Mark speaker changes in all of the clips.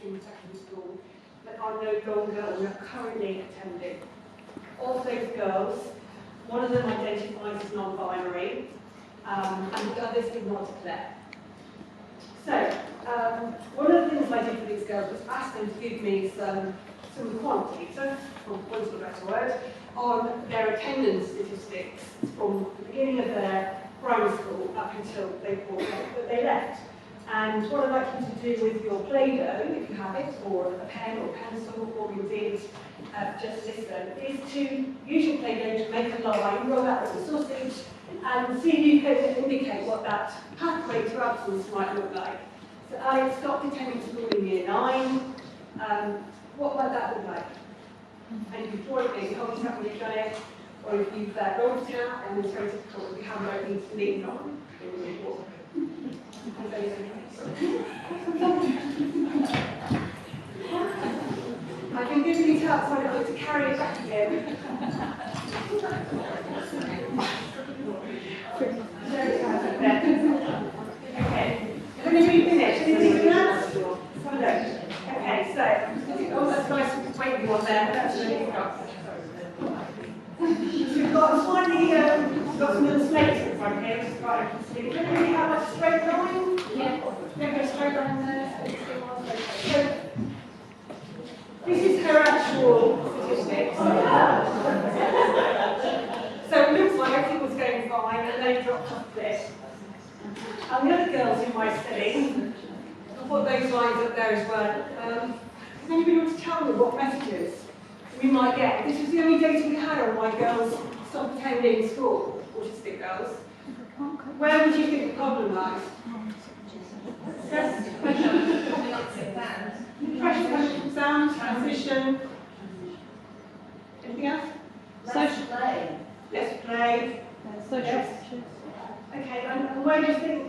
Speaker 1: mainstream secondary school that are no longer or are currently attending. Of those girls, one of them identifies as non-binary, and the others did not declare. So, one of the things I did for these girls was ask them to give me some quantitative, for want of a better word, on their attendance statistics from the beginning of their primary school up until they left. And what I'd like you to do with your Play-Doh, if you have it, or a pen or pencil, or indeed just listen, is to use your Play-Doh to make a line, roll out as a sausage, and see if you can indicate what that pathway to absence might look like. So Alex stopped attending school in year 9. What might that look like? And if you've drawn it, you hold it up when you've done it, or if you've rolled it out, and it's very difficult, you have no need to lean on. I can give you the outside of it to carry it back again. Okay, let me finish. Anything else? Okay, so, oh, that's nice waving one there. That's really good. We've got slightly, got some little slates in front here, which is quite interesting. Do you have a straight line? Yeah. Maybe a straight line there. So, this is her actual statistics. So it looks like everything was going fine, and then it dropped off this. And the other girls in my study, I put those lines up there as well. Does anybody want to tell me what messages we might get? This was the only data we had on why girls stopped attending school, autistic girls. Where would you think the problem lies? Stress, pressure, sound, transition. Anything else?
Speaker 2: Social play.
Speaker 1: Yes, play.
Speaker 2: Social
Speaker 1: yes. Okay, and where do you think?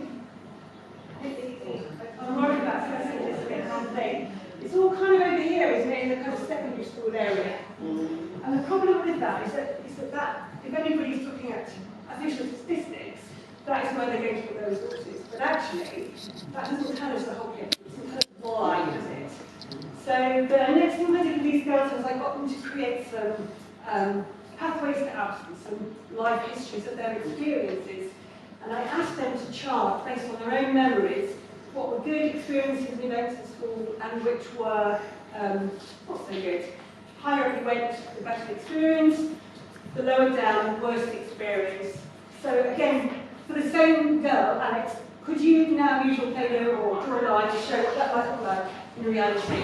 Speaker 1: I'm worried about stressing this a bit, and I'm saying it's all kind of over here, isn't it, in the kind of secondary school area. And the problem with that is that if anybody's looking at official statistics, that is where they're going to put those sources. But actually, that doesn't tell us the whole picture. It doesn't tell us why, does it? So the next thing I did with these girls was I got them to create some pathways to absence, some life histories of their experiences. And I asked them to chart, based on their own memories, what were good experiences and events at school and which were not so good. Higher up you went, the better experience, the lower down, the worst experience. So again, for the same girl, Alex, could you now use your Play-Doh or draw a line to show what that might look like in reality?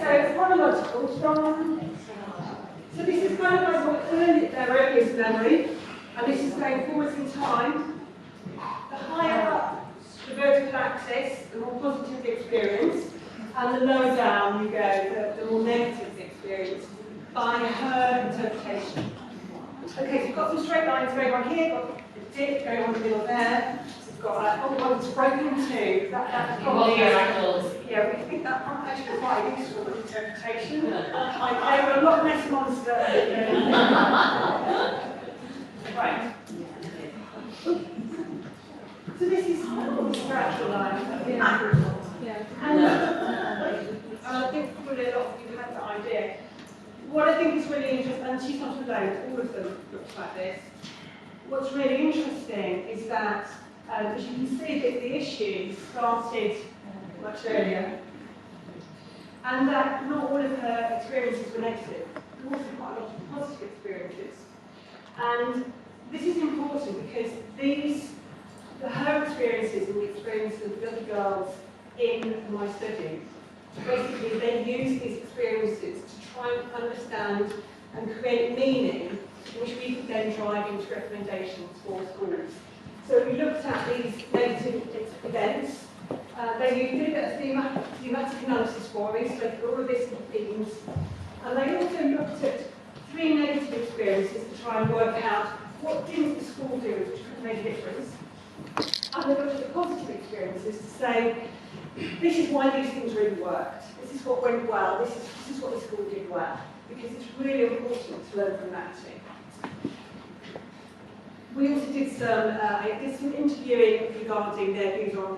Speaker 1: So it's chronological, strong. So this is kind of like what earned their earliest memory, and this is going forwards in time. The higher up the vertical axis, the more positive the experience, and the lower down you go, the more negative the experience, by her interpretation. Okay, so you've got some straight lines going on here, got a dip going on in the middle there. Got one's broken in two. That's probably yeah, we think that might actually quite a useful interpretation. They were a lot less monster. Right. So this is the structural line. Yeah. And I think probably a lot of you had that idea. What I think is really interesting, and she's not alone, all of them look like this. What's really interesting is that as you can see that the issues started much earlier, and that not all of her experiences were negative. There were also quite a lot of positive experiences. And this is important because her experiences and the experiences of the other girls in my study, basically they use these experiences to try and understand and create meaning, which we could then drive into recommendations for schools. So we looked at these negative events. They did a thematic analysis for me, so they put all of this into themes. And they also looked at 3 negative experiences to try and work out what didn't the school do which could make a difference. And they looked at the positive experiences to say, this is why these things really worked. This is what went well. This is what the school did well. Because it's really important to learn from that too. We also did some interviewing regarding their views on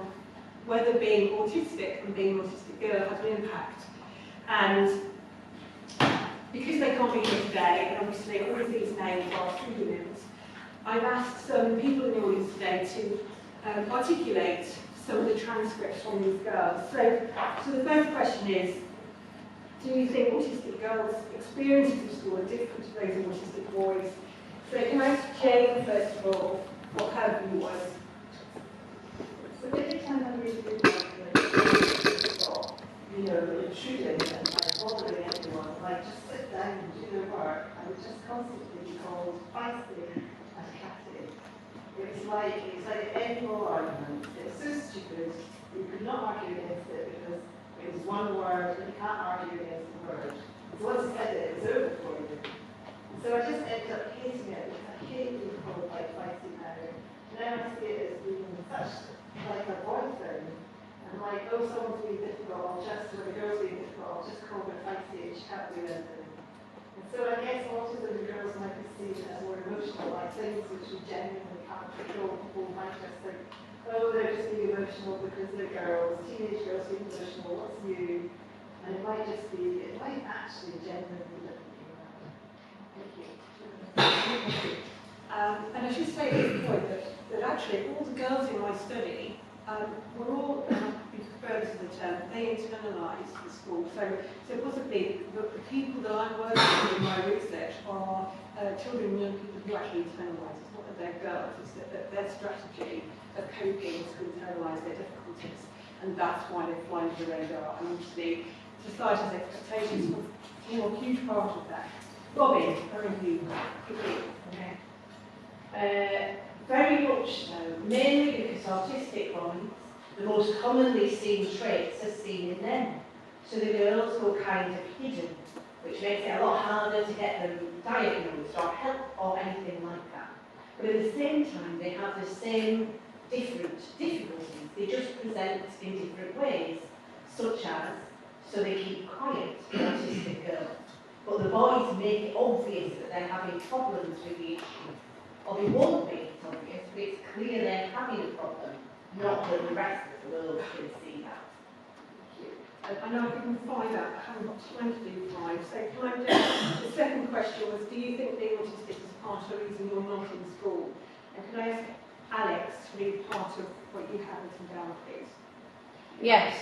Speaker 1: whether being autistic and being an autistic girl has an impact. And because they can't be here today, and obviously all of these names are pseudonyms, I've asked some people in the audience today to articulate some of the transcripts from these girls. So the first question is, do you think autistic girls' experiences of school are different to those of autistic boys? So can I ask Jane, first of all, what her view was?
Speaker 2: So every time I read the book,
Speaker 3: intruding and bothering everyone, just sit down and do their work, I would just constantly be called feisty and catty. It was like any more argument. It was so stupid, you could not argue against it because it was one word and you can't argue against the word. So once you said it, it was over for you. So I just ended up hating it because I hate being called feisty now. Now I see it as being such like a boyfriend. And someone's being difficult, when a girl's being difficult, I'll just call her feisty and she can't do anything. And so I guess autism and girls might be seen as more emotional, like things which we genuinely can't control. People might just think, oh, they're just being emotional because they're girls, teenage girls being emotional, what's new? And it might actually genuinely be different. Thank you.
Speaker 1: And I should say at this point that actually all the girls in my study were all, referred to the term, they internalise the school. So possibly the people that I'm working with in my research are children and young people who actually internalise. It's not that they're girls, it's that their strategy of coping is to internalise their difficulties. And that's why they fly under the radar. And obviously, society's expectations form a huge part of that. Bobby, very you.
Speaker 2: okay. Very much so, mainly because autistic boys, the most commonly seen traits are seen in them. So the girls go kind of hidden, which makes it a lot harder to get them diagnosed or help or anything like that. But at the same time, they have the same different difficulties. They just present in different ways, such as, so they keep quiet, the autistic girls. But the boys make it obvious that they're having problems with the issue. Or they won't make it obvious, but it's clear they're having a problem, not that the rest of the world can see that.
Speaker 1: I know I can find out, I haven't got time to do 5. So can I do, the second question was, do you think being autistic is part of the reason you're not in school? And can I ask Alex to be part of what you have written down, please?
Speaker 4: Yes,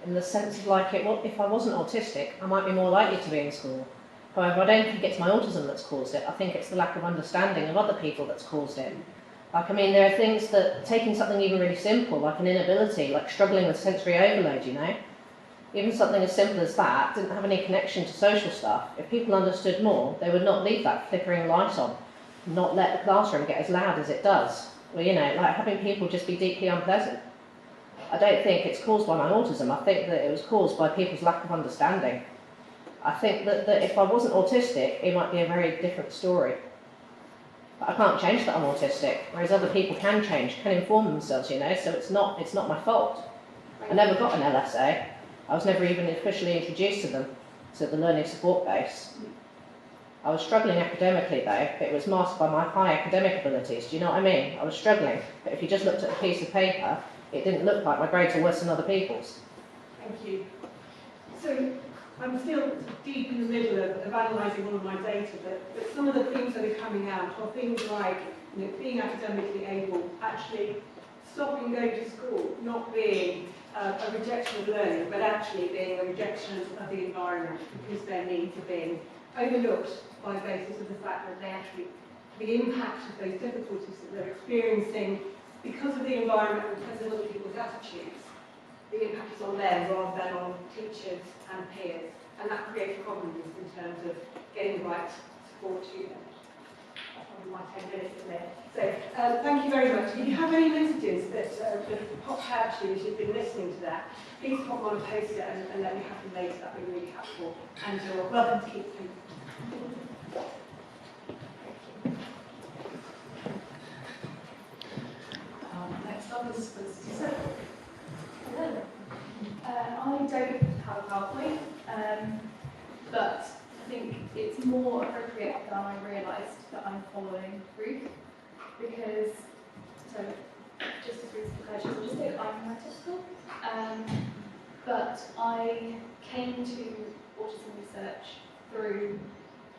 Speaker 4: in the sense of if I wasn't autistic, I might be more likely to be in school. However, I don't think it's my autism that's caused it. I think it's the lack of understanding of other people that's caused it. There are things that, taking something even really simple, like an inability, like struggling with sensory overload, even something as simple as that didn't have any connection to social stuff. If people understood more, they would not leave that flickering light on, not let the classroom get as loud as it does. Well, having people just be deeply unpleasant. I don't think it's caused by my autism. I think that it was caused by people's lack of understanding. I think that if I wasn't autistic, it might be a very different story. But I can't change that I'm autistic, whereas other people can change, can inform themselves, so it's not my fault. I never got an LSA. I was never even officially introduced to them, to the learning support base. I was struggling academically though, but it was masked by my high academic abilities, do you know what I mean? I was struggling, but if you just looked at a piece of paper, it didn't look like my grades were worse than other people's.
Speaker 1: Thank you. So I'm still deep in the middle of analysing all of my data, but some of the things that are coming out are things like being academically able, actually stopping going to school, not being a rejection of learning, but actually being a rejection of the environment because their needs are being overlooked by the basis of the fact that the impact of those difficulties that they're experiencing because of the environment and because of other people's attitudes, the impact is on them rather than on teachers and peers. And that creates problems in terms of getting the right support to them. That's probably my 10 minutes in there. So thank you very much. If you have any messages that pop out to you as you've been listening to that, please pop on a post-it and let me have them later. That would be really helpful. And you're welcome to keep them.
Speaker 5: Next up is Felicity. Hello. more appropriate than I realised that I'm following Ruth, because, so, just as Ruth said, she's autistic, I'm autistic, but I came to autism research through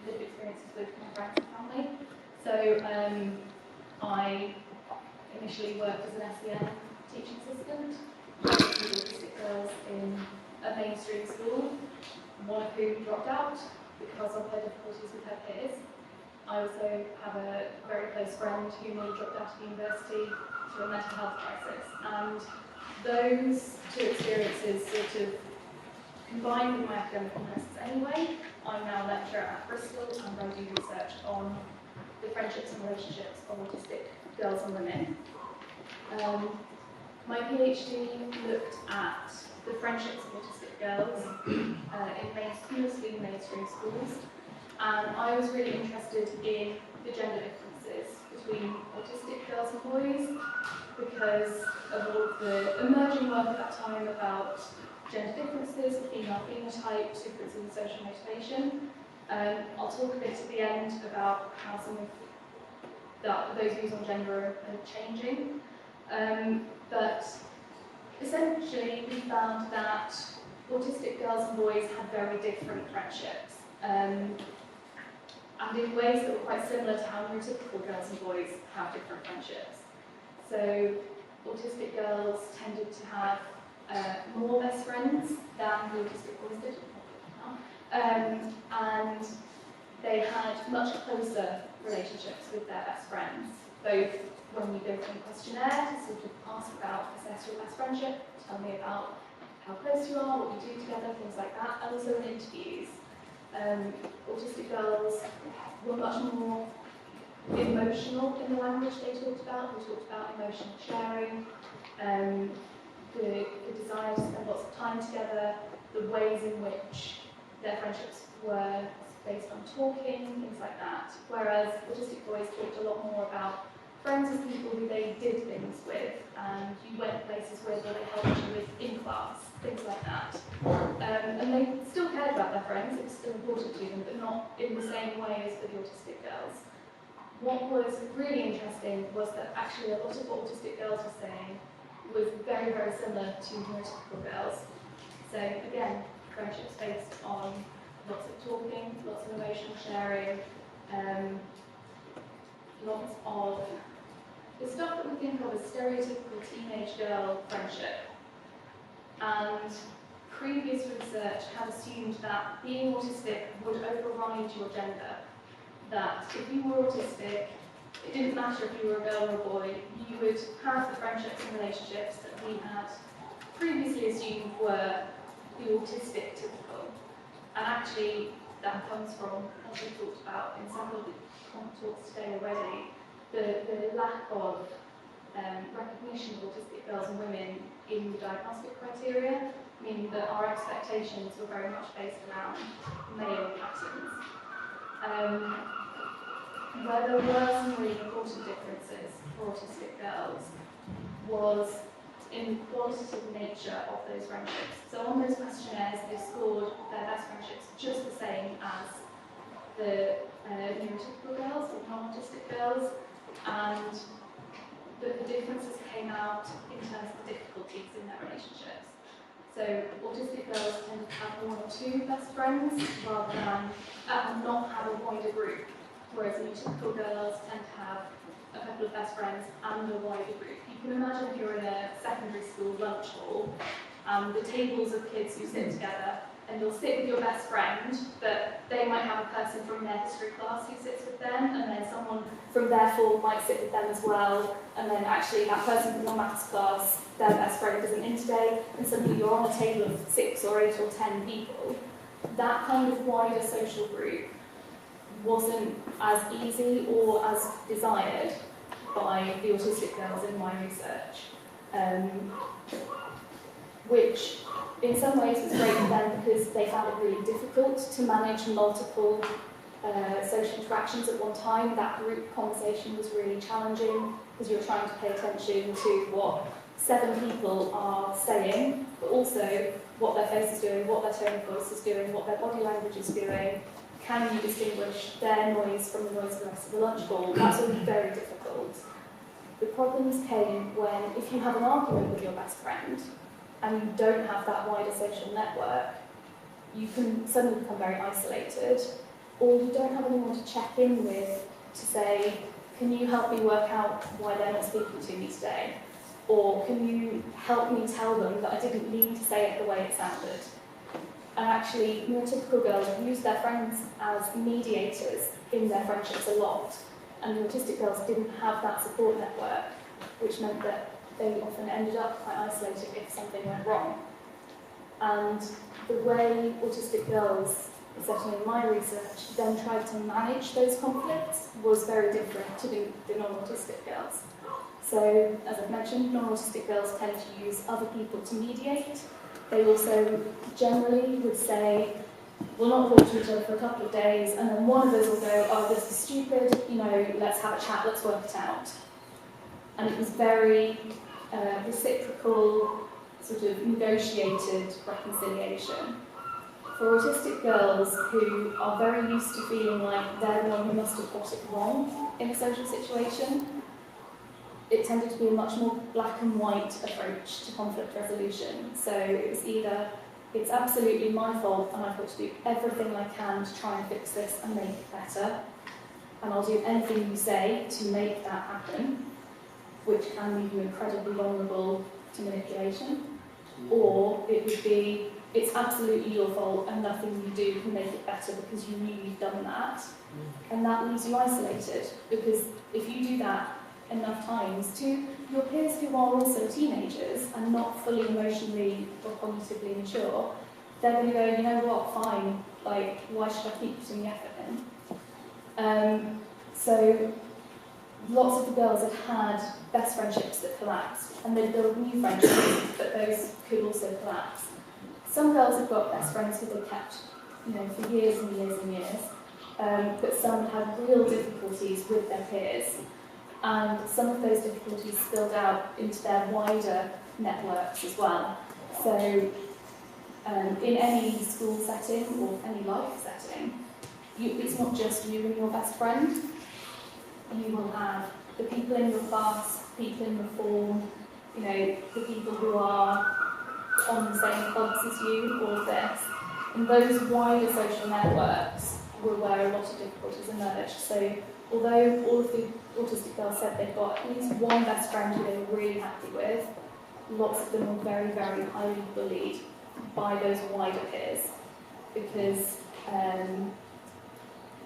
Speaker 5: lived experiences with my friends and family. So I initially worked as an SEN teaching assistant with autistic girls in a mainstream school, one of whom dropped out because of her difficulties with her peers. I also have a very close friend who nearly dropped out of university through a mental health crisis. And those two experiences sort of combined with my academic interests anyway. I'm now a lecturer at Bristol and I do research on the friendships and relationships of autistic girls and women. My PhD looked at the friendships of autistic girls in mostly mainstream schools, and I was really interested in the gender differences between autistic girls and boys because of all of the emerging work at that time about gender differences, female phenotypes, differences in social motivation. I'll talk a bit at the end about how some of those views on gender are changing. But essentially, we found that autistic girls and boys had very different friendships, and in ways that were quite similar to how neurotypical girls and boys have different friendships. So, autistic girls tended to have more best friends than the autistic boys did, and they had much closer relationships with their best friends, both when we go through a questionnaire to sort of assess your best friendship, tell me about how close you are, what you do together, things like that, and also in interviews. Autistic girls were much more emotional in the language they talked about. We talked about emotional sharing, the desire to spend lots of time together, the ways in which their friendships were based on talking, things like that. Whereas autistic boys talked a lot more about friends as people who they did things with, and you went places with, or they helped you with in class, things like that. And they still cared about their friends, it was still important to them, but not in the same way as for the autistic girls. What was really interesting was that actually a lot of what autistic girls were saying was very, very similar to neurotypical girls. So again, friendships based on lots of talking, lots of emotional sharing, lots of the stuff that we think of as stereotypical teenage girl friendship. And previous research had assumed that being autistic would override your gender. That if you were autistic, it didn't matter if you were a girl or a boy, you would have the friendships and relationships that we had previously assumed were the autistic typical. And actually, that comes from, as we talked about in several of the talks today already, the lack of recognition of autistic girls and women in the diagnostic criteria, meaning that our expectations were very much based around male patterns. Where there were some really important differences for autistic girls was in the qualitative nature of those friendships. So on those questionnaires, they scored their best friendships just the same as the neurotypical girls or non-autistic girls, and the differences came out in terms of the difficulties in their relationships. So autistic girls tend to have one or two best friends rather than not have a wider group, whereas neurotypical girls tend to have a couple of best friends and a wider group. You can imagine if you're in a secondary school lunch hall, the tables of kids who sit together, and you'll sit with your best friend, but they might have a person from their history class who sits with them, and then someone from their form might sit with them as well, and then actually that person from the maths class, their best friend isn't in today, and suddenly you're on a table of 6 or 8 or 10 people. That kind of wider social group wasn't as easy or as desired by the autistic girls in my research, which in some ways was great for them because they found it really difficult to manage multiple social interactions at one time. That group conversation was really challenging because you're trying to pay attention to what 7 people are saying, but also what their face is doing, what their tone of voice is doing, what their body language is doing, can you distinguish their noise from the noise of the rest of the lunch ball? That's all very difficult. The problems came when, if you have an argument with your best friend and you don't have that wider social network, you can suddenly become very isolated, or you don't have anyone to check in with to say, can you help me work out why they're not speaking to me today? Or can you help me tell them that I didn't mean to say it the way it sounded? And actually, neurotypical girls use their friends as mediators in their friendships a lot. And autistic girls didn't have that support network, which meant that they often ended up quite isolated if something went wrong. And the way autistic girls, certainly in my research, then tried to manage those conflicts was very different to the non-autistic girls. So, as I've mentioned, non-autistic girls tend to use other people to mediate. They also generally would say, we'll not talk to each other for a couple of days, and then one of us will go, oh, this is stupid, let's have a chat, let's work it out. And it was very reciprocal, sort of negotiated reconciliation. For autistic girls who are very used to feeling like they're the one who must have got it wrong in a social situation, it tended to be a much more black and white approach to conflict resolution. So it was either, it's absolutely my fault and I've got to do everything I can to try and fix this and make it better, and I'll do anything you say to make that happen, which can leave you incredibly vulnerable to manipulation. Or it would be, it's absolutely your fault and nothing you do can make it better because you knew you'd done that. And that leaves you isolated, because if you do that enough times to your peers who are also teenagers and not fully emotionally or cognitively mature, they're going to go, you know what, fine, like, why should I keep putting the effort in? So lots of the girls had best friendships that collapsed, and they'd build new friendships, but those could also collapse. Some girls have got best friends who they've kept, for years and years and years, but some had real difficulties with their peers. And some of those difficulties spilled out into their wider networks as well. So in any school setting or any life setting, it's not just you and your best friend. You will have the people in your class, people in your form, the people who are on the same clubs as you, all of this. And those wider social networks were where a lot of difficulties emerged. So although all of the autistic girls said they've got at least one best friend who they were really happy with, lots of them were very, very highly bullied by those wider peers, because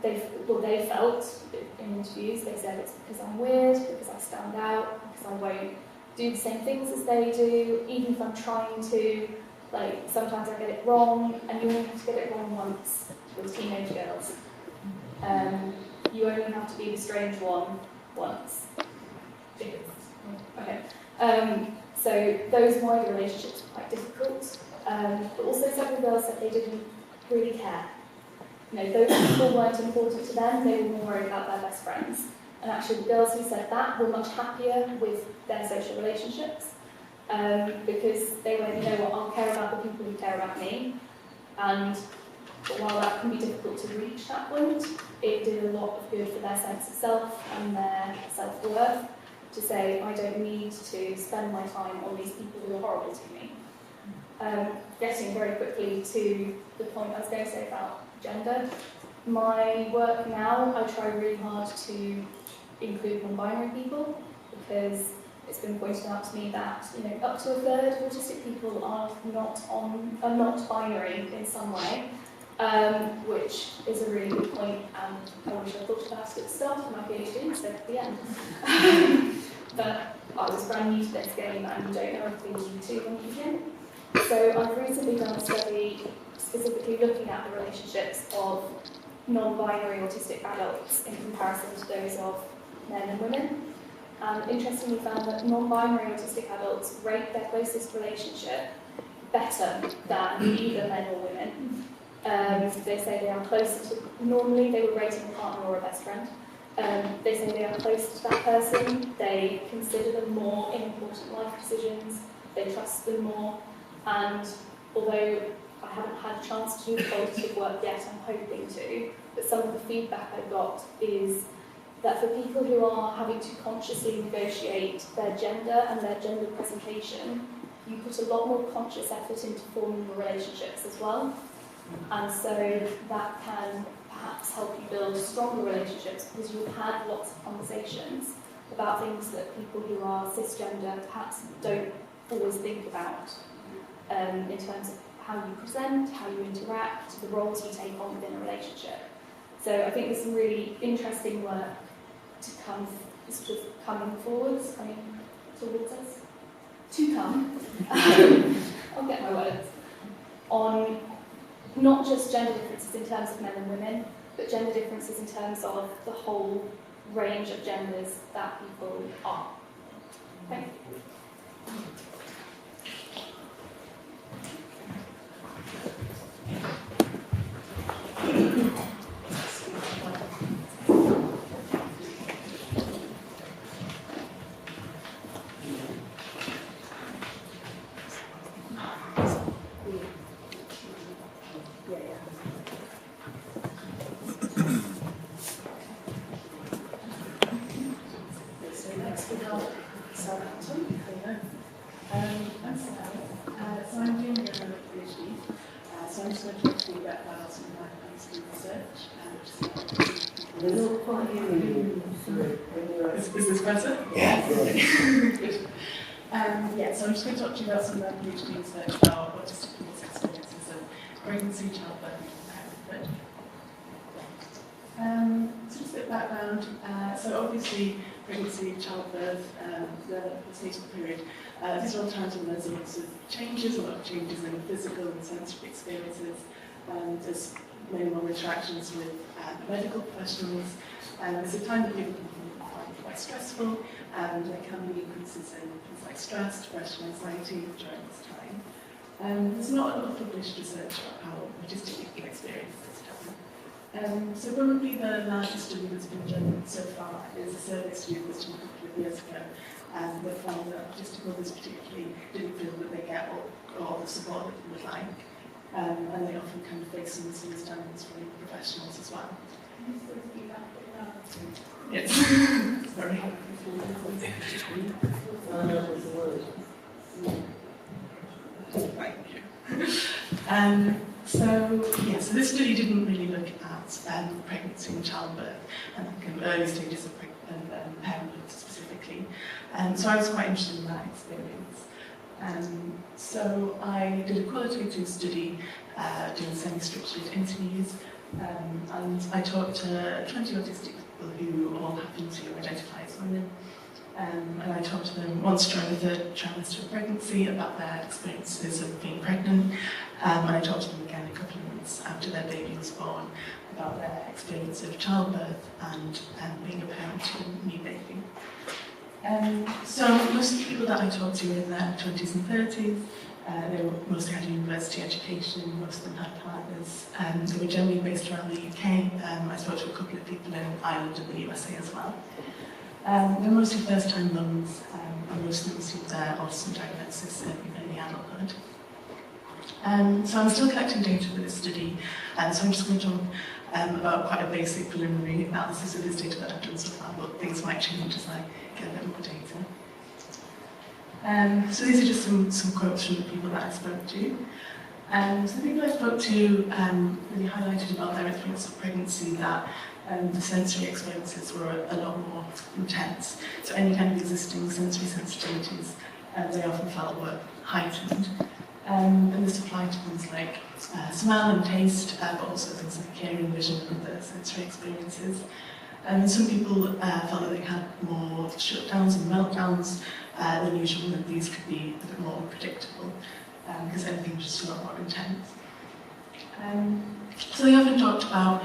Speaker 5: they felt in interviews, they said it's because I'm weird, because I stand out, because I won't do the same things as they do, even if I'm trying to, sometimes I get it wrong, and you only have to get it wrong once with teenage girls. You only have to be the strange one once. Okay. So those wider relationships were quite difficult, but also several girls said they didn't really care. Those people weren't important to them, they were more worried about their best friends. And actually the girls who said that were much happier with their social relationships, because they went, I'll care about the people who care about me. And while that can be difficult to reach that point, it did a lot of good for their sense of self and their self-worth to say, I don't need to spend my time on these people who are horrible to me. Getting very quickly to the point I was going to say about gender. My work now, I try really hard to include non-binary people, because it's been pointed out to me that up to a third of autistic people are not binary in some way. Which is a really good point, and I wish I thought about it at the start of my PhD instead of the end. But I was brand new to this game, and you don't know everything you need to when you begin. So I've recently done a study specifically looking at the relationships of non-binary autistic adults in comparison to those of men and women. And interestingly found that non-binary autistic adults rate their closest relationship better than either men or women. They say they are closer to, normally they would rate a partner or a best friend. They say they are closer to that person, they consider them more in important life decisions, they trust them more, and although I haven't had a chance to do the qualitative work yet, I'm hoping to, but some of the feedback I got is that for people who are having to consciously negotiate their gender and their gender presentation, you put a lot more conscious effort into forming your relationships as well. And so that can perhaps help you build stronger relationships because you've had lots of conversations about things that people who are cisgender perhaps don't always think about in terms of how you present, how you interact, the roles you take on within a relationship. So I think there's some really interesting work to come, sort of coming forwards, coming towards us, to come. I'll get my words on not just gender differences in terms of men and women, but gender differences in terms of the whole range of genders that people are. Thank you.
Speaker 6: So I'm doing a PhD, so I'm just going to talk to you about my PhD research. Is this better?
Speaker 7: Yeah.
Speaker 6: Good. So I'm just going to talk to you about some of my PhD research about autistic people's experiences of pregnancy, childbirth, and parenthood. So just a bit of background. So obviously, pregnancy, childbirth, the postnatal period, these are all times when there's lots of changes, a lot of changes in physical and sensory experiences. There's many more interactions with medical professionals. It's a time that people can find quite stressful, and there can be increases in things like stress, depression, anxiety during this time. There's not a lot of published research about how autistic people experience this time. So probably the largest study that's been done so far is a survey study that was done a couple of years ago, that found that autistic mothers particularly didn't feel that they get all the support that they would like, and they often kind of face some misunderstandings from professionals as well. Yes, sorry. Thank you. So this study didn't really look at pregnancy and childbirth and early stages of parenthood specifically. So I was quite interested in that experience. So I did a qualitative study doing semi-structured interviews, and I talked to 20 autistic people who all happened to identify as women. And I talked to them once during the third trimester of pregnancy about their experiences of being pregnant, and I talked to them again a couple of months after their baby was born about their experience of childbirth and being a parent to a new baby. So most of the people that I talked to were in their 20s and 30s. They mostly had university education, most of them had partners. They were generally based around the UK. I spoke to a couple of people in Ireland and the USA as well. They're mostly first-time mums, and most of them received their autism diagnosis in early adulthood. So I'm still collecting data for this study, so I'm just going to talk about quite a basic preliminary analysis of this data that I've done so far, but things might change as I get a bit more data. So these are just some quotes from the people that I spoke to. So the people I spoke to really highlighted about their experience of pregnancy that the sensory experiences were a lot more intense. So any kind of existing sensory sensitivities, they often felt were heightened. And this applied to things like smell and taste, but also things like hearing, vision, and other sensory experiences. And some people felt that they had more shutdowns and meltdowns than usual, and these could be a bit more unpredictable because everything was just a lot more intense. So they often talked about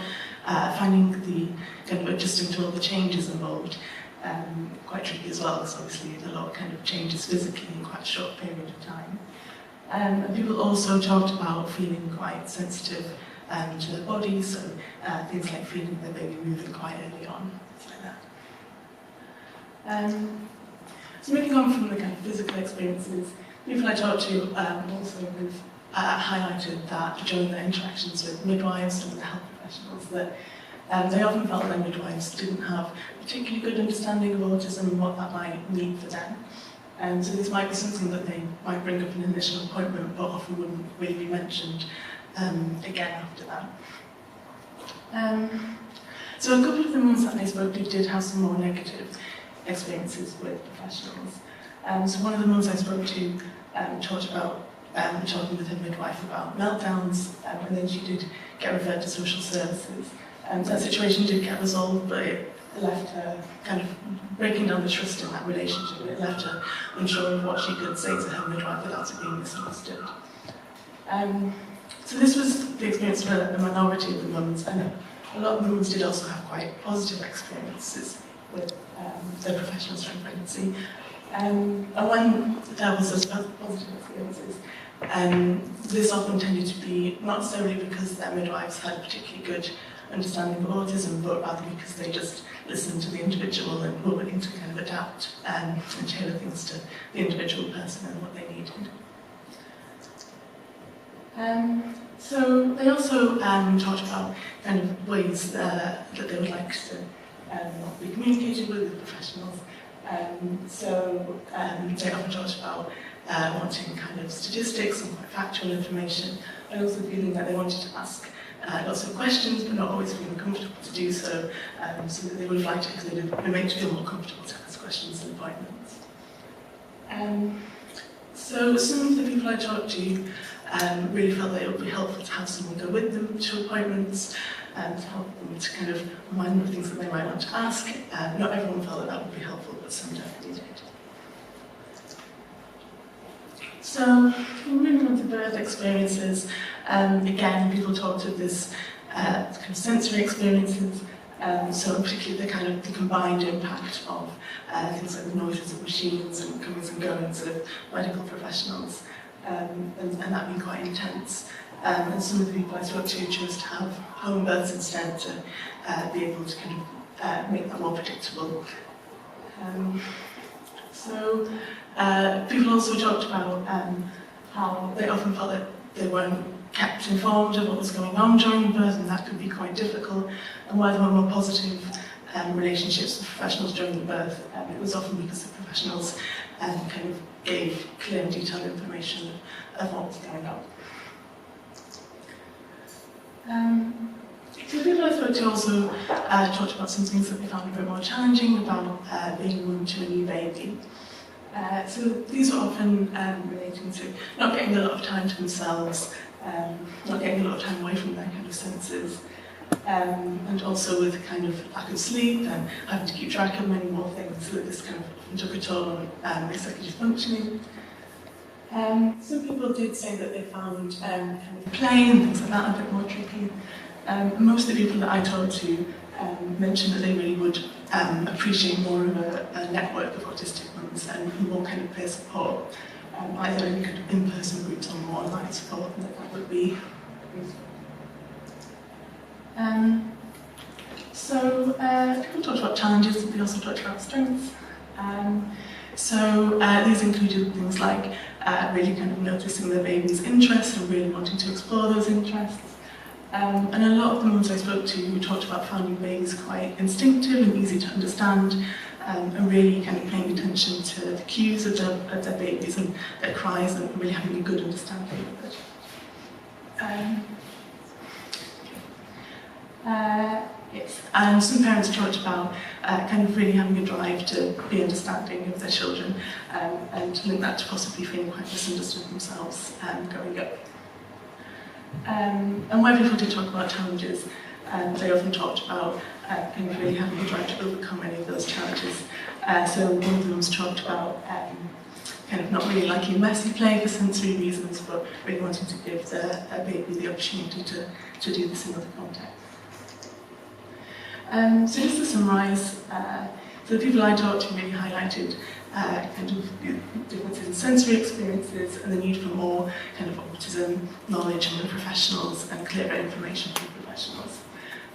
Speaker 6: finding the kind of adjusting to all the changes involved quite tricky as well, because obviously a lot of kind of changes physically in quite a short period of time. And people also talked about feeling quite sensitive to their bodies, so things like feeling their baby moving quite early on, things like that. So moving on from the kind of physical experiences, people I talked to also with highlighted that during their interactions with midwives and the health professionals that they often felt that midwives didn't have a particularly good understanding of autism and what that might mean for them. And so this might be something that they might bring up in an initial appointment, but often wouldn't really be mentioned again after that. So a couple of the mums that I spoke to did have some more negative experiences with professionals. So one of the mums I spoke to talked about talking with her midwife about meltdowns, and then she did get referred to social services. That situation did get resolved, but it left her kind of breaking down the trust in that relationship. It left her unsure of what she could say to her midwife without it being misunderstood. So this was the experience for a minority of the mums, and a lot of the mums did also have quite positive experiences with their professionals during pregnancy. And when there was those positive experiences, this often tended to be not necessarily because their midwives had a particularly good understanding of autism, but rather because they just listened to the individual and were willing to kind of adapt and tailor things to the individual person and what they needed. So they also talked about kind of ways that they would like to be communicated with professionals. So they often talked about wanting kind of statistics and quite factual information, and also feeling that they wanted to ask lots of questions, but not always feeling comfortable to do so, so that they would like to, because they were made to feel more comfortable to ask questions in appointments. So some of the people I talked to really felt that it would be helpful to have someone go with them to appointments and to help them to kind of remind them of things that they might want to ask. Not everyone felt that that would be helpful, but some definitely did. So, moving on to birth experiences, again, people talked of this kind of sensory experiences, so particularly the combined impact of things like the noises of machines and comings and goings of medical professionals, and that being quite intense. And some of the people I spoke to chose to have home births instead to be able to kind of make that more predictable. People also talked about how they often felt that they weren't kept informed of what was going on during birth, and that could be quite difficult. And while there were more positive relationships with professionals during the birth, it was often because the professionals kind of gave clear and detailed information of what was going on. So the people I spoke to also talked about some things that they found a bit more challenging about being a mum to a new baby. So these were often relating to not getting a lot of time to themselves, not getting a lot of time away from their kind of senses, and also with kind of lack of sleep and having to keep track of many more things, so that this kind of often took a toll on executive functioning. Some people did say that they found kind of play and things like that a bit more tricky. Most of the people that I talked to mentioned that they really would appreciate more of a network of autistic mums and more kind of peer support, either in kind of in-person groups or more online support, and that would be useful. People talked about challenges, but they also talked about strengths. These included things like really kind of noticing their baby's interests and really wanting to explore those interests. And a lot of the mums I spoke to who talked about finding babies quite instinctive and easy to understand, and really kind of paying attention to the cues of their babies and their cries and really having a good understanding of it. Yes. And some parents talked about kind of really having a drive to be understanding of their children, and link that to possibly feeling quite misunderstood themselves growing up. And where people did talk about challenges, they often talked about kind of really having a drive to overcome any of those challenges. So one of them was talked about kind of not really liking messy play for sensory reasons, but really wanting to give their baby the opportunity to do this in other contexts. So just to summarise, so the people I talked to really highlighted kind of differences in sensory experiences and the need for more kind of autism knowledge from the professionals and clearer information from professionals.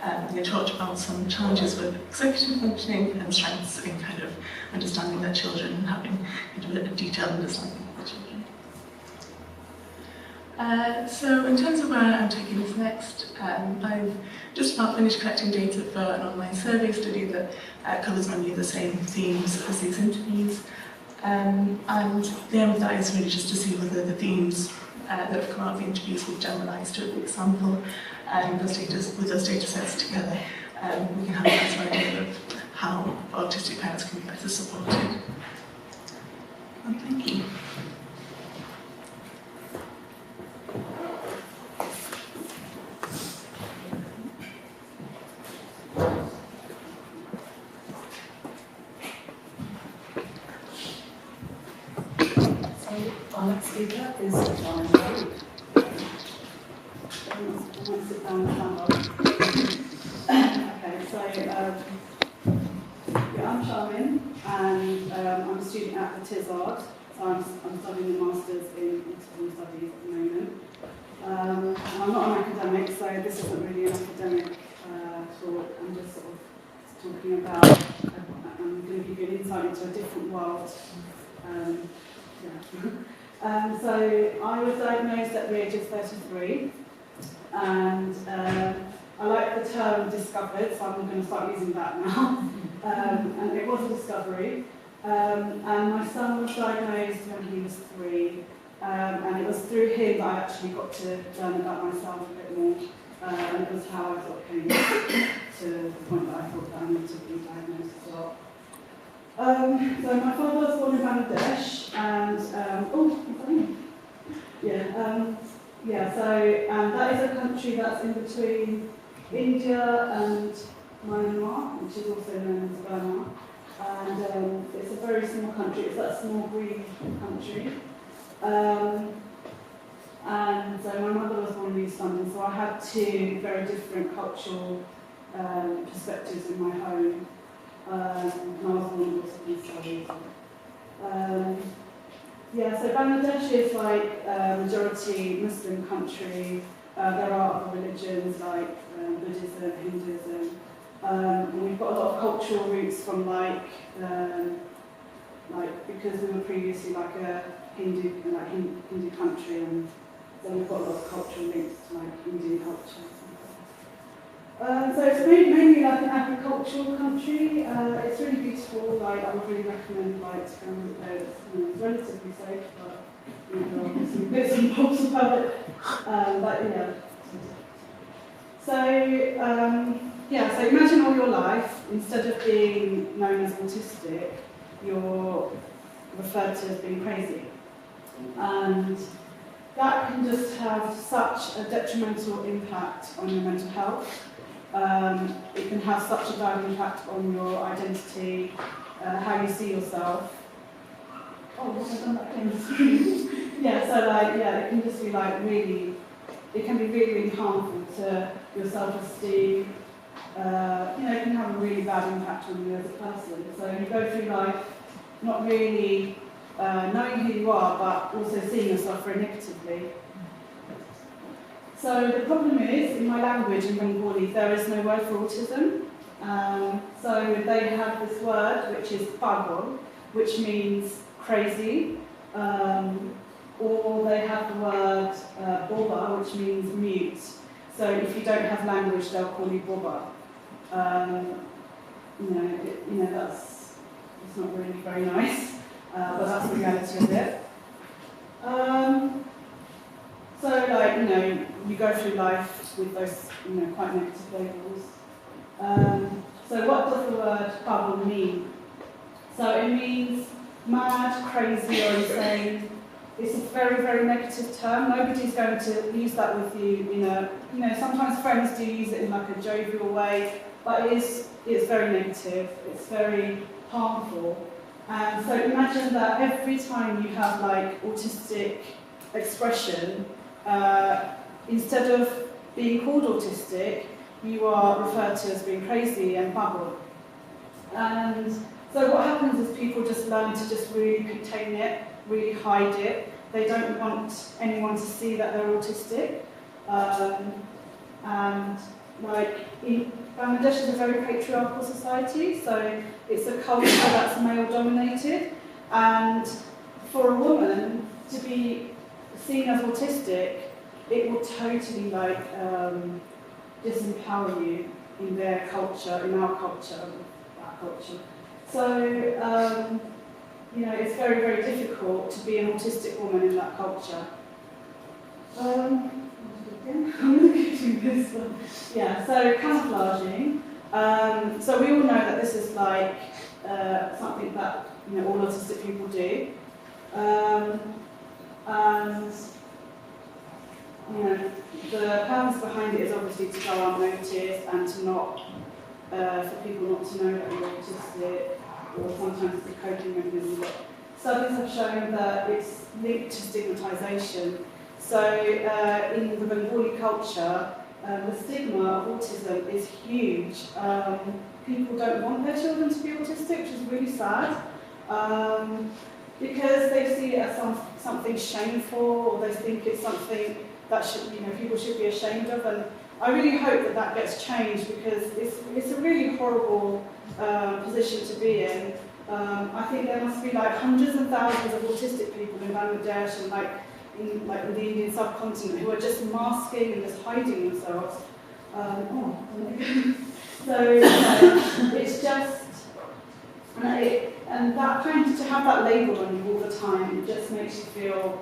Speaker 6: And they talked about some challenges with executive functioning and strengths in kind of understanding their children and having kind of a detailed understanding of their children. So in terms of where I'm taking this next, I've just about finished collecting data for an online survey study that covers many of the same themes as these interviews. And the aim of that is really just to see whether the themes that have come out of the interviews will generalise to a big sample, and with those data sets together, we can have a better idea of how autistic parents can be better supported. And thank you.
Speaker 3: Our next speaker is Sharmin. Sit down and stand up. Okay, so I'm Sharmin, and I'm a student at the TISARD. So I'm studying a Masters in Autism Studies at the moment. And I'm not an academic, so this isn't really an academic talk. I'm just sort of talking about, I'm going to give you an insight into a different world. So I was diagnosed at the age of 33, and I like the term discovered, so I'm going to start using that now. And it was a discovery, and my son was diagnosed when he was 3, and it was through him that I actually got to learn about myself a bit more, and it was how I sort of came to the point that I thought that I needed to be diagnosed as well. So my father was born in Bangladesh, and that is a country that's in between India and Myanmar, which is also known as Burma, and it's a very small country. It's that small green country, and so my mother was born in East London, so I had 2 very different cultural perspectives in my home. And I was born in studies. So Bangladesh is like a majority Muslim country. There are other religions like Buddhism, Hinduism. And we've got a lot of cultural roots from because we were previously like a Hindu country, and so we've got a lot of cultural links to like Indian culture. So it's mainly like an agricultural country. It's really beautiful. Like I would really recommend to go and there. It's relatively safe, but obviously bits and bobs about it. So imagine all your life, instead of being known as autistic, you're referred to as being crazy, and that can just have such a detrimental impact on your mental health. It can have such a bad impact on your identity, how you see yourself. Oh, what have I done that thing? It can just be it can be really harmful to your self-esteem. It can have a really bad impact on you as a person. So you go through life not really knowing who you are, but also seeing yourself very negatively. So the problem is, in my language, in Bengali, there is no word for autism. So they have this word, which is pagol, which means crazy, or they have the word boba, which means mute. So if you don't have language, they'll call you boba. It's not really very nice, but that's the reality of it. You go through life with those, quite negative labels. So what does the word pagol mean? So it means mad, crazy, or insane. It's a very, very negative term. Nobody's going to use that with you. Sometimes friends do use it in like a jovial way, but it's very negative. It's very harmful. And so imagine that every time you have like autistic expression, instead of being called autistic, you are referred to as being crazy and pagol. And so what happens is people just learn to just really contain it, really hide it. They don't want anyone to see that they're autistic. Bangladesh is a very patriarchal society, so it's a culture that's male-dominated. And for a woman to be seen as autistic
Speaker 1: it will totally like disempower you in their culture, in our culture, that culture. So, you know, it's very, very difficult to be an autistic woman in that culture. I'm looking at this one. Yeah, so camouflaging. So we all know that this is like something that, you know, all autistic people do. And you know, the purpose behind it is obviously to go unnoticed and to not, for people not to know that you're autistic, or sometimes it's a coping mechanism. But studies have shown that it's linked to stigmatisation. So in the Bengali culture, the stigma of autism is huge. People don't want their children to be autistic, which is really sad, because they see it as something shameful, or they think it's something that should, you know, people should be ashamed of. And I really hope that that gets changed, because it's a really horrible position to be in. I think there must be like hundreds and thousands of autistic people in Bangladesh and like in the Indian subcontinent who are just masking and just hiding themselves. So it's just, and that kind of, to have that label on you all the time, it just makes you feel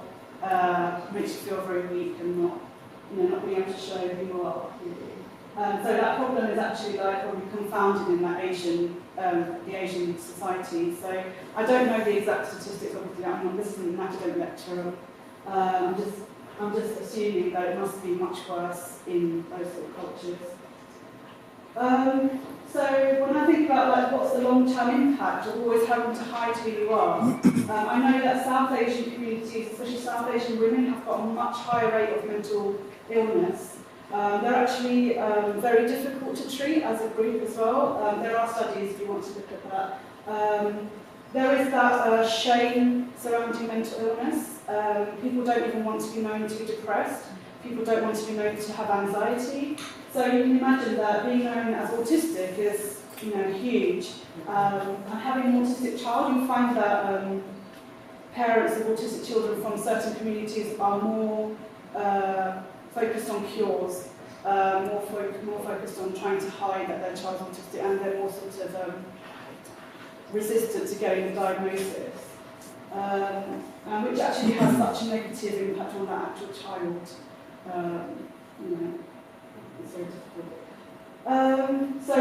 Speaker 1: very weak and not, you know, not being able to show who you are. So that problem is actually like probably confounded in that the Asian society. So I don't know the exact statistics. Obviously, this isn't an academic lecture. I'm just assuming that it must be much worse in those sort of cultures. So when I think about like what's the long-term impact of always having to hide who you are, I know that South Asian communities, especially South Asian women, have got a much higher rate of mental illness. They're actually very difficult to treat as a group as well. There are studies if you want to look at that. There is that shame surrounding mental illness. People don't even want to be known to be depressed. People don't want to be known to have anxiety. So you can imagine that being known as autistic is, you know, huge. And having an autistic child, you find that parents of autistic children from certain communities are more focused on cures, more focused on trying to hide that their child's autistic, and they're more sort of resistant to getting a diagnosis, and which actually has such a negative impact on that actual child. You know, it's very difficult. So,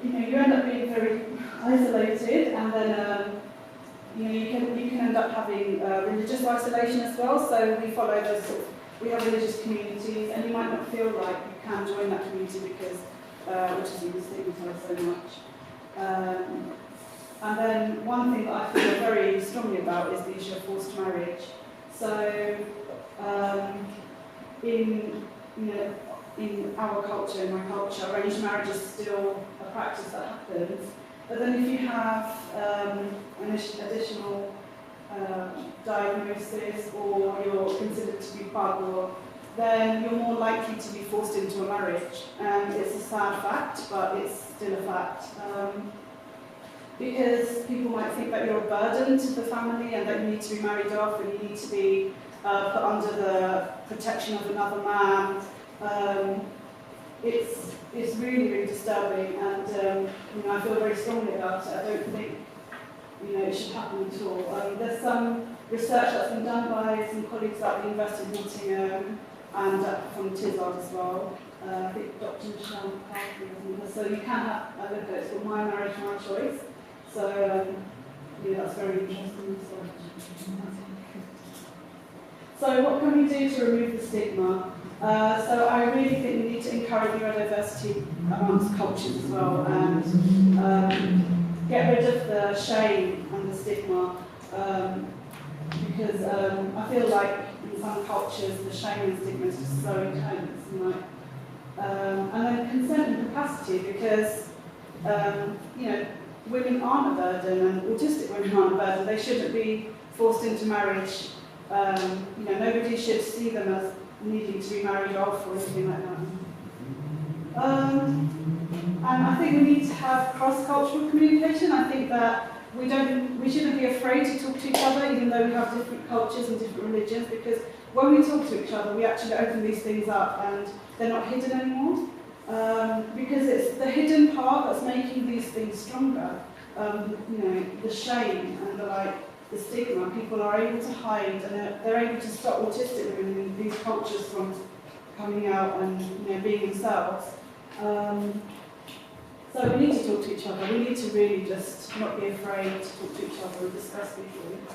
Speaker 1: you know, you end up being very isolated, and then you know, you can end up having religious isolation as well. So we follow those sort of, we have religious communities, and you might not feel like you can join that community because autism is stigmatised so much. And then one thing that I feel very strongly about is the issue of forced marriage. So in our culture, in my culture, arranged marriage is still a practice that happens. But then if you have an additional diagnosis, or you're considered to be bug, then you're more likely to be forced into a marriage. And it's a sad fact, but it's still a fact. Because people might think that you're a burden to the family and that you need to be married off and you need to be put under the protection of another man. It's really, really disturbing, and you know, I feel very strongly about it. I don't think, you know, it should happen at all. There's some research that's been done by some colleagues at the University of Nottingham and from Tizard as well. I think Dr. Michelle McCarthy, so you can have a look at it. It's called My Marriage, My Choice. So yeah, that's very interesting. So what can we do to remove the stigma? So I really think we need to encourage neurodiversity amongst cultures as well, and get rid of the shame and the stigma, because I feel like in some cultures the shame and stigma is just so intense. And then consent and capacity, because you know, women aren't a burden, and autistic women aren't a burden. They shouldn't be forced into marriage. You know, nobody should see them as needing to be married off or anything like that. And I think we need to have cross-cultural communication. I think that we shouldn't be afraid to talk to each other, even though we have different cultures and different religions, because when we talk to each other, we actually open these things up and they're not hidden anymore. Because it's the hidden part that's making these things stronger. You know, the shame and the stigma. People are able to hide and they're able to stop autistic women in these cultures from coming out and being themselves. So we need to talk to each other. We need to really just not be afraid to talk to each other and discuss these things.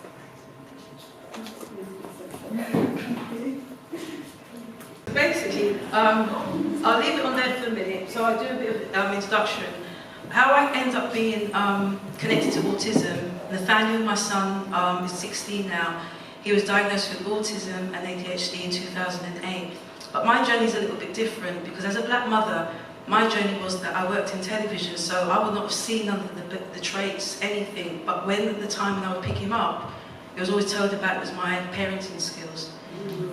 Speaker 7: Basically, I'll leave it on there for a minute, so I'll do a bit of introduction. How I end up being connected to autism. Nathaniel, my son, is 16 now. He was diagnosed with autism and ADHD in 2008. But my journey is a little bit different because as a black mother, my journey was that I worked in television, so I would not have seen none of the traits, anything. But when at the time when I would pick him up, it was always told about it was my parenting skills.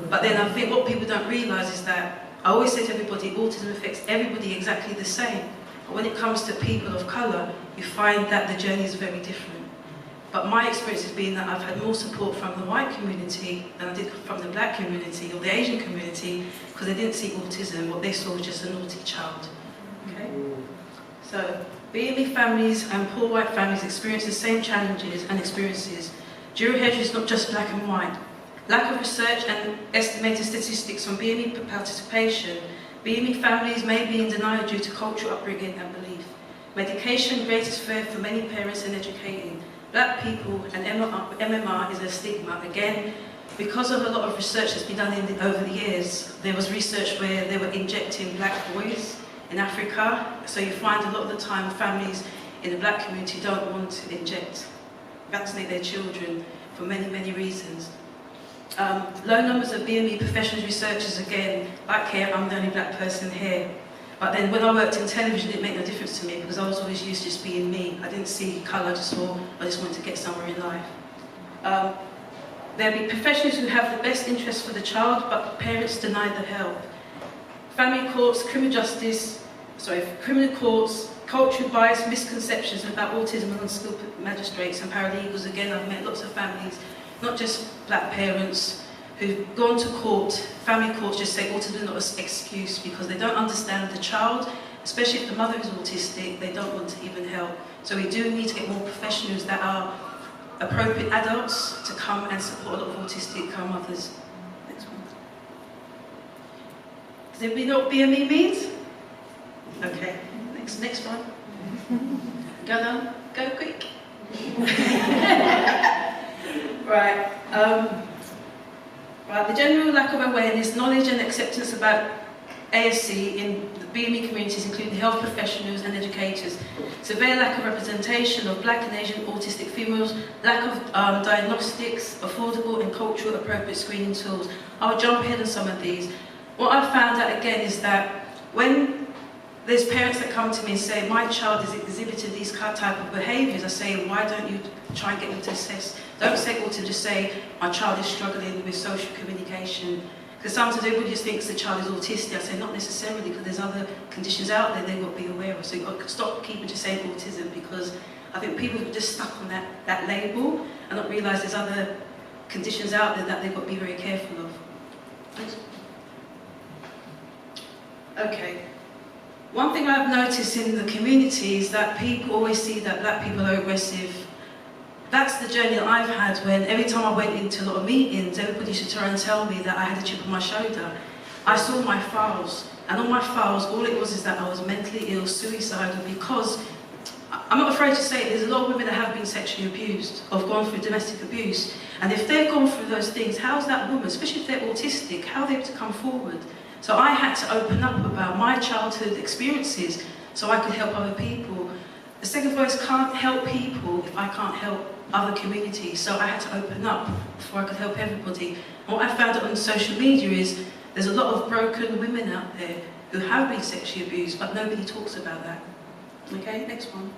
Speaker 7: But then I think what people don't realise is that I always say to everybody, autism affects everybody exactly the same. But when it comes to people of colour, you find that the journey is very different. But my experience has been that I've had more support from the white community than I did from the black community or the Asian community, because they didn't see autism. What they saw was just a naughty child. Okay? So, BME families and poor white families experience the same challenges and experiences. Jury is not just black and white. Lack of research and estimated statistics on BME participation. BME families may be in denial due to cultural upbringing and belief. Medication, greatest fear for many parents in educating. Black people and MMR is a stigma. Again, because of a lot of research that's been done over the years, there was research where they were injecting black boys in Africa. So you find a lot of the time families in the black community don't want to vaccinate their children for many, many reasons. Low numbers of BME professionals, researchers, again, like here, I'm the only black person here. But then when I worked in television, it made no difference to me because I was always used to just being me. I didn't see colour, I just wanted to get somewhere in life. There'll be professionals who have the best interest for the child, but parents deny the help. Family courts, criminal courts, cultural bias, misconceptions about autism and unskilled magistrates and paralegals. Again, I've met lots of families, not just black parents, who've gone to court, family courts just say autism is not an excuse because they don't understand the child, especially if the mother is autistic, they don't want to even help. So we do need to get more professionals that are appropriate adults to come and support a lot of autistic mothers. Next one. Does everybody know what BME means? Okay, next one. Go quick. Right. Right, the general lack of awareness, knowledge and acceptance about ASC in the BME communities, including health professionals and educators. Severe lack of representation of black and Asian autistic females, lack of diagnostics, affordable and cultural appropriate screening tools. I'll jump ahead on some of these. What I've found out again is that when there's parents that come to me and say, my child is exhibiting these type of behaviours, I say, why don't you try and get them to assess? Don't say autism, just say, my child is struggling with social communication. Because sometimes everybody just thinks the child is autistic. I say, not necessarily, because there's other conditions out there they've got to be aware of. So you've got to stop keeping just saying autism, because I think people are just stuck on that label and not realise there's other conditions out there that they've got to be very careful of. Okay. One thing I've noticed in the community is that people always see that black people are aggressive. That's the journey that I've had when every time I went into a lot of meetings, everybody used to try and tell me that I had a chip on my shoulder. I saw my files, and on my files, all it was is that I was mentally ill, suicidal, because I'm not afraid to say it, there's a lot of women that have been sexually abused, or have gone through domestic abuse. And if they've gone through those things, how's that woman, especially if they're autistic, how are they able to come forward? So I had to open up about my childhood experiences so I could help other people. The second voice can't help people if I can't help other communities, so I had to open up before I could help everybody. And what I found on social media is there's a lot of broken women out there who have been sexually abused, but nobody talks about that. Okay, next one.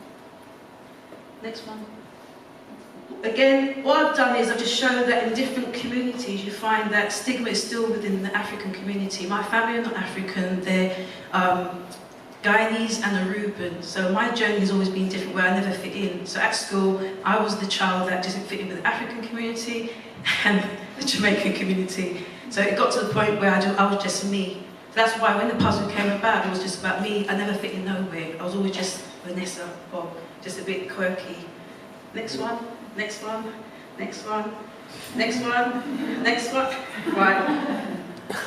Speaker 7: Next one. Again, what I've done is I've just shown that in different communities you find that stigma is still within the African community. My family are not African, they're Guyanese and Aruban, so my journey has always been different where I never fit in. So at school, I was the child that didn't fit in with the African community and the Jamaican community. So it got to the point where I was just me. So that's why when the puzzle came about, it was just about me. I never fit in nowhere. I was always just Venessa, Bobb, just a bit quirky. Next one, next one, next one, next one, next one. Right.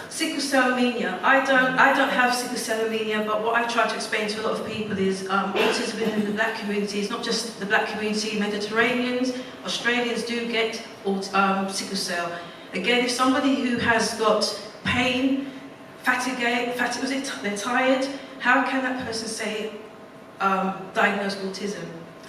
Speaker 7: Sickle cell anemia. I don't have sickle cell anemia, but what I try to explain to a lot of people is autism within the black community is not just the black community. Mediterraneans, Australians do get sickle cell. Again, if somebody who has got pain, they're tired, how can that person say diagnosed autism?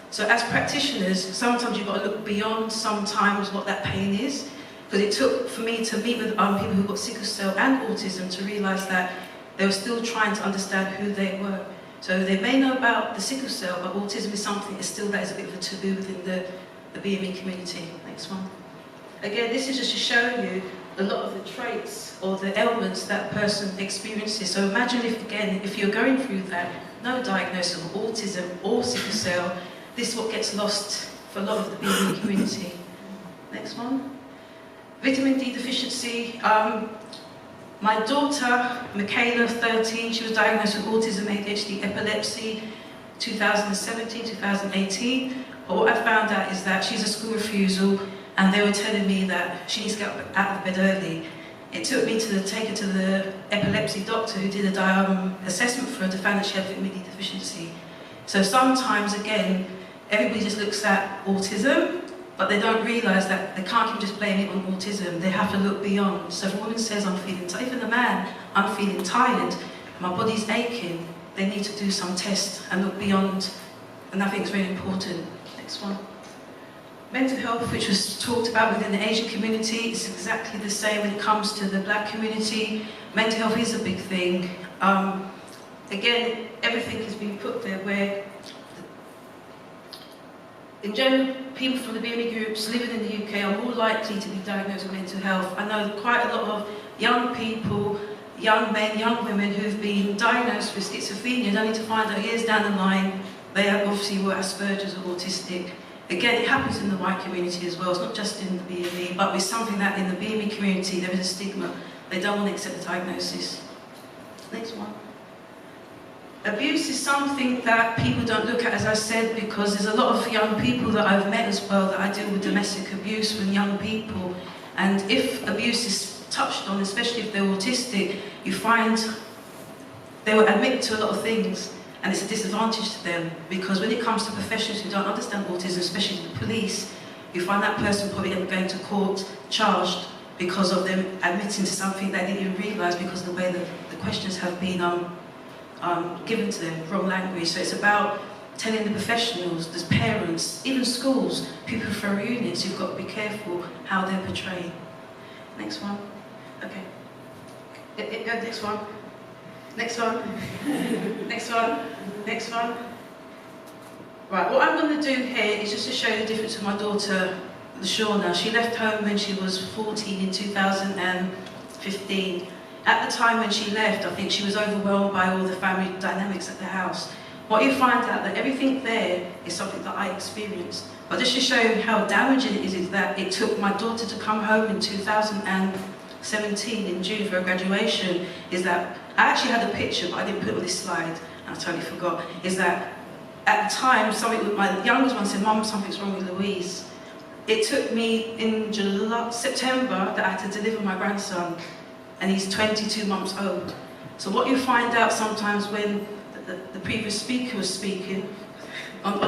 Speaker 7: So as practitioners, sometimes you've got to look beyond sometimes what that pain is. Because it took for me to meet with people who got sickle cell and autism to realise that they were still trying to understand who they were. So they may know about the sickle cell, but autism is something that is a bit of a taboo within the BME community. Next one. Again, this is just to show you a lot of the traits or the ailments that a person experiences. So imagine if you're going through that, no diagnosis of autism or sickle cell, this is what gets lost for a lot of the BME community. Next one. Vitamin D deficiency. My daughter, Michaela, 13, she was diagnosed with autism, ADHD, epilepsy, 2017, 2018. But what I found out is that she's a school refusal, and they were telling me that she needs to get out of bed early. It took me to take her to the epilepsy doctor who did a assessment for her to find that she had vitamin D deficiency. So sometimes, again, everybody just looks at autism, but they don't realise that they can't keep just blaming it on autism. They have to look beyond. So if a woman says, I'm feeling tired, even a man, I'm feeling tired, my body's aching, they need to do some tests and look beyond. And I think it's very important. Next one. Mental health, which was talked about within the Asian community, is exactly the same when it comes to the black community. Mental health is a big thing. Again, everything is being put there where in general, people from the BME groups living in the UK are more likely to be diagnosed with mental health. I know quite a lot of young people, young men, young women who've been diagnosed with schizophrenia, only to find out years down the line they obviously were Asperger's or autistic. Again, it happens in the white community as well. It's not just in the BME, but it's something that in the BME community there is a stigma. They don't want to accept the diagnosis. Next one. Abuse is something that people don't look at, as I said, because there's a lot of young people that I've met as well that I deal with domestic abuse with young people. And if abuse is touched on, especially if they're autistic, you find they will admit to a lot of things, and it's a disadvantage to them, because when it comes to professionals who don't understand autism, especially the police, you find that person probably going to court charged because of them admitting to something they didn't even realise because of the way the questions have been given to them, wrong language. So it's about telling the professionals, the parents, even schools, people from units, you've got to be careful how they're portrayed. Next one. Okay. Go next one. Next one. Next one. Next one. Right, what I'm going to do here is just to show you the difference with my daughter, Shauna. She left home when she was 14 in 2015. At the time when she left, I think she was overwhelmed by all the family dynamics at the house. What you find out that everything there is something that I experienced. But just to show you how damaging it is that it took my daughter to come home in 2017 in June for her graduation, is that I actually had a picture, but I didn't put it on this slide, and I totally forgot, is that at the time, my youngest one said, Mum, something's wrong with Louise. It took me in September that I had to deliver my grandson, and he's 22 months old. So what you find out sometimes when the previous speaker was speaking on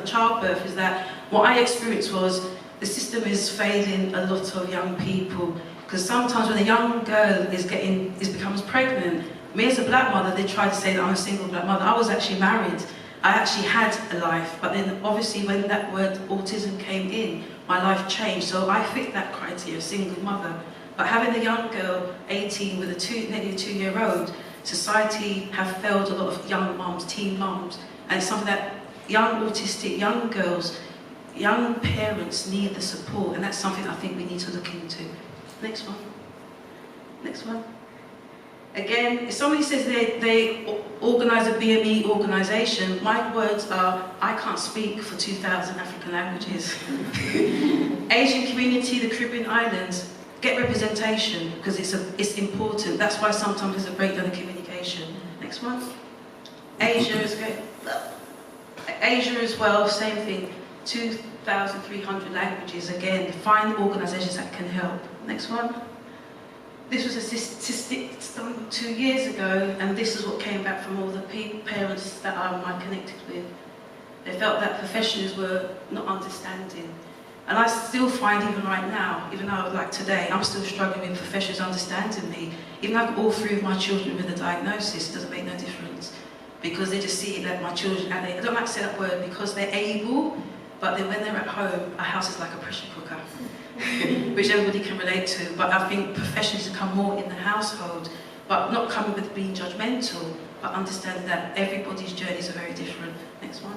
Speaker 7: childbirth is that what I experienced was the system is failing a lot of young people, because sometimes when a young girl becomes pregnant, me as a black mother, they try to say that I'm a single black mother. I was actually married. I actually had a life, but then obviously when that word autism came in, my life changed. So I fit that criteria, single mother. But having a young girl, 18, with nearly a 2-year-old, society have failed a lot of young mums, teen mums, and it's something that young autistic, young girls, young parents need the support, and that's something I think we need to look into. Next one. Next one. Again, if somebody says they organise a BME organisation, my words are, I can't speak for 2,000 African languages. Asian community, the Caribbean islands, get representation, because it's important. That's why sometimes there's a breakdown in communication. Next one. Asia is great. Asia as well, same thing. 2,300 languages. Again, find organisations that can help. Next one. This was a statistic done 2 years ago, and this is what came back from all the parents that I'm connected with. They felt that professionals were not understanding. And I still find, even right now, even though like today, I'm still struggling with professionals understanding me. Even though I've got all three of my children with a diagnosis, it doesn't make no difference. Because they just see that my children, and I don't like to say that word, because they're able, but then when they're at home, a house is like a pressure cooker, which everybody can relate to. But I think professionals come more in the household, but not coming with being judgmental, but understand that everybody's journeys are very different. Next one.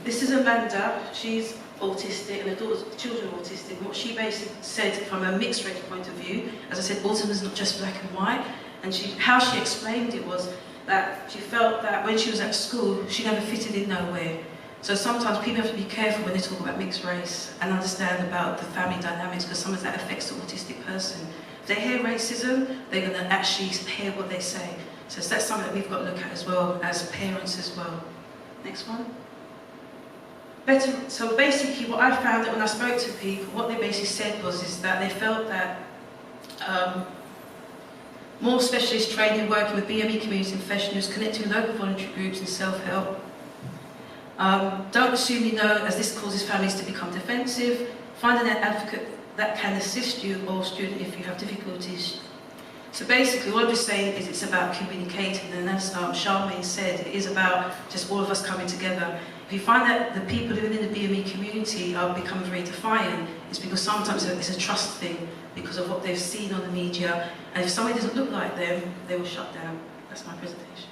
Speaker 7: This is Amanda. She's autistic, and her daughter's children are autistic. What she basically said from a mixed race point of view, as I said, autism is not just black and white, and how she explained it was that she felt that when she was at school, she never fitted in nowhere. So sometimes people have to be careful when they talk about mixed race and understand about the family dynamics, because sometimes that affects the autistic person. If they hear racism, they're going to actually hear what they say. So that's something that we've got to look at as well, as parents as well. Next one. So basically what I found that when I spoke to people, what they basically said is that they felt that more specialist training, working with BME community professionals, connecting with local voluntary groups and self-help. Don't assume you know, as this causes families to become defensive. Find an advocate that can assist you or student if you have difficulties. So basically what I'm just saying is it's about communicating, and as Sharmin said, it is about just all of us coming together. If you find that the people within the BME community are becoming very defiant, it's because sometimes it's a trust thing because of what they've seen on the media, and if somebody doesn't look like them, they will shut down. That's my presentation.